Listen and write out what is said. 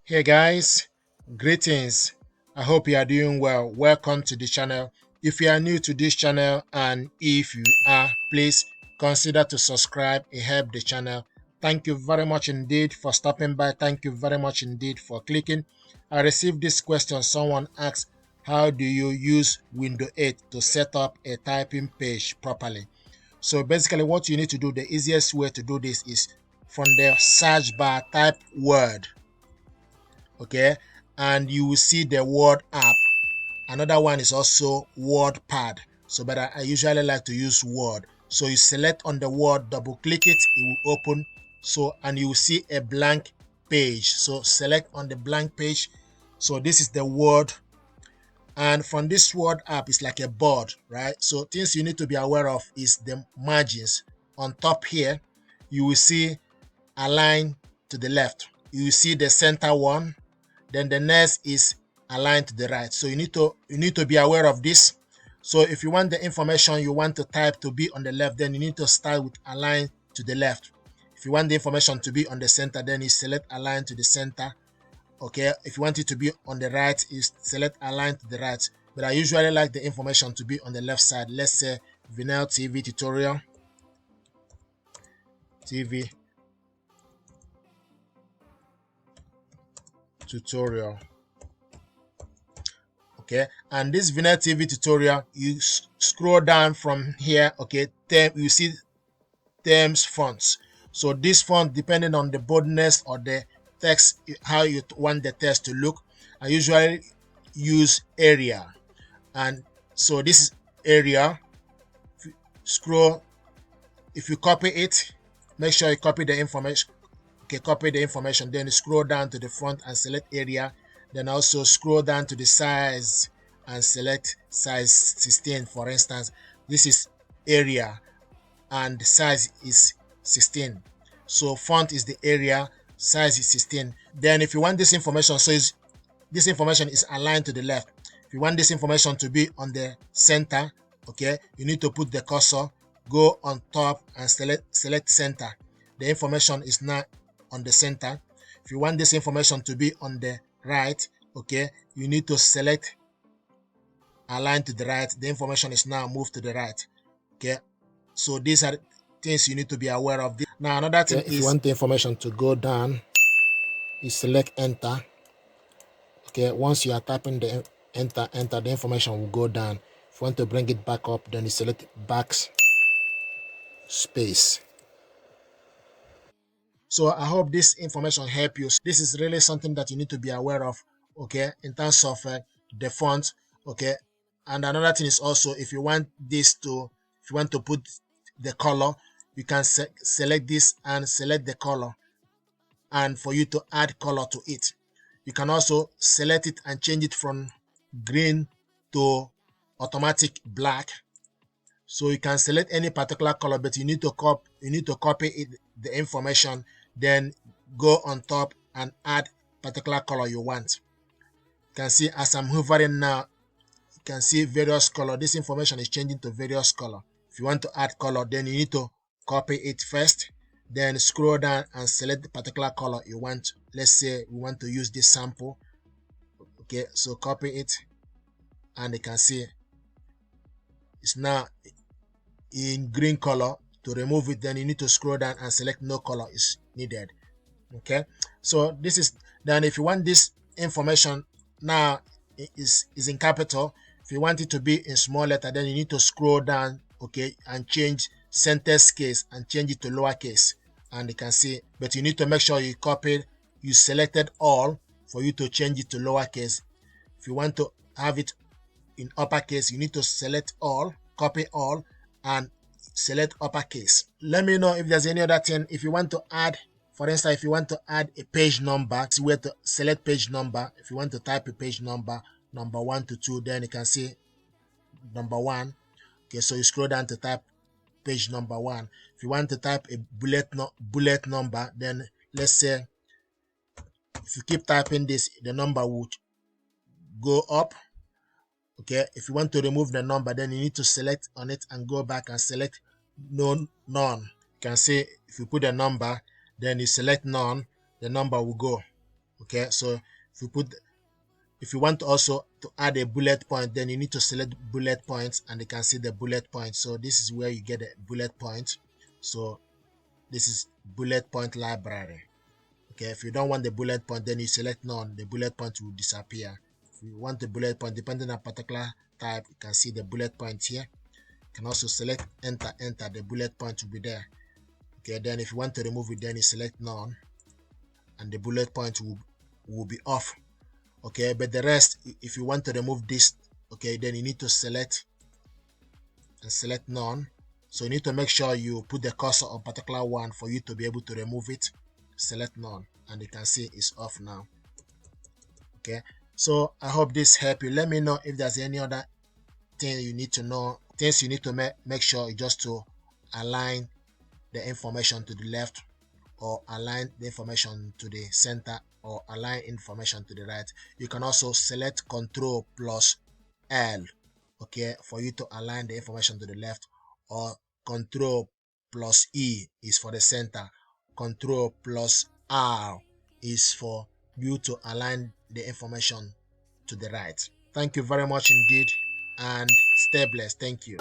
Hey guys, greetings. I hope you are doing well. Welcome to the channel. If you are new to this channel and if you are, please consider to subscribe and help the channel. Thank you very much indeed for stopping by. Thank you very much indeed for clicking. I received this question. Someone asked, how do you use Windows 8 to set up a typing page properly? So basically what you need to do, the easiest way to do this is from the search bar, type word, okay, and you will see the word app. Another one is also WordPad. So but I usually like to use Word. So you select on the word, double click it, it will open. So and you will see a blank page. So select on the blank page. So this is the word, and from this word app it's like a board, right? So things you need to be aware of is the margins. On top here you will see align to the left, you will see the center one, then the next is aligned to the right. So you need to be aware of this. So if you want the information you want to type to be on the left, then you need to start with align to the left. If you want the information to be on the center, then you select align to the center. Okay, if you want it to be on the right, you select align to the right. But I usually like the information to be on the left side. Let's say Vinel TV tutorial. Okay, and this Vinel TV tutorial, you scroll down from here. Okay, you see terms fonts. So this font, depending on the boldness or the text, how you want the text to look, I usually use Arial. And so this is Arial. Scroll, if you copy it, make sure you copy the information. Okay, copy the information, then you scroll down to the front and select Arial. Then also scroll down to the size and select size 16. For instance, this is Arial and the size is 16. So font is the Arial, size is 16. Then if you want this information, so this information is aligned to the left. If you want this information to be on the center, okay, you need to put the cursor, go on top and select center. The information is now on the center. If you want this information to be on the right, okay, you need to select align to the right. The information is now moved to the right. Okay, so these are things you need to be aware of. Now another thing is, if you want the information to go down, you select enter. Okay, once you are tapping the enter, the information will go down. If you want to bring it back up, then you select backspace. So I hope this information help you. This is really something that you need to be aware of, okay, in terms of the font, okay. And another thing is also, if you want to put the color, you can select this and select the color, and for you to add color to it. You can also select it and change it from green to automatic black. So you can select any particular color, but you need to copy it, the information, then go on top and add particular color you want. You can see as I'm hovering now, you can see various color. This information is changing to various color. If you want to add color, then you need to copy it first, then scroll down and select the particular color you want. Let's say we want to use this sample. Okay, so copy it, and you can see it's now in green color. To remove it, then you need to scroll down and select no color is needed. Okay, so this is, then if you want this information now is in capital, if you want it to be in small letter, then you need to scroll down, okay, and change sentence case and change it to lowercase, and you can see, but you need to make sure you selected all for you to change it to lowercase. If you want to have it in uppercase, you need to select all, copy all, and select uppercase. Let me know if there's any other thing. If you want to add, for instance, if you want to add a page number, it's where to select page number. If you want to type a page number 1 to 2, then you can see number 1. Okay, so you scroll down to type page number 1. If you want to type a bullet number, then let's say if you keep typing this, the number would go up. Okay, if you want to remove the number, then you need to select on it and go back and select none. You can see if you put a number, then you select none, the number will go. Okay, so if you want also to add a bullet point, then you need to select bullet points, and you can see the bullet point. So this is where you get a bullet point. So this is bullet point library. Okay, if you don't want the bullet point, then you select none. The bullet point will disappear. If you want the bullet point, depending on particular type, you can see the bullet point here. You can also select enter, the bullet point will be there. Okay, then if you want to remove it, then you select none, and the bullet point will be off. Okay, but the rest, if you want to remove this, okay, then you need to select none. So you need to make sure you put the cursor on particular one for you to be able to remove it. Select none, and you can see it's off now. Okay, so I hope this helped you. Let me know if there's any other thing you need to know, things you need to make sure just to align the information to the left, or align the information to the center, or align information to the right. You can also select Control plus L, okay, for you to align the information to the left, or Control plus E is for the center. Control plus R is for you to align the information to the right. Thank you very much indeed, and stay blessed. Thank you.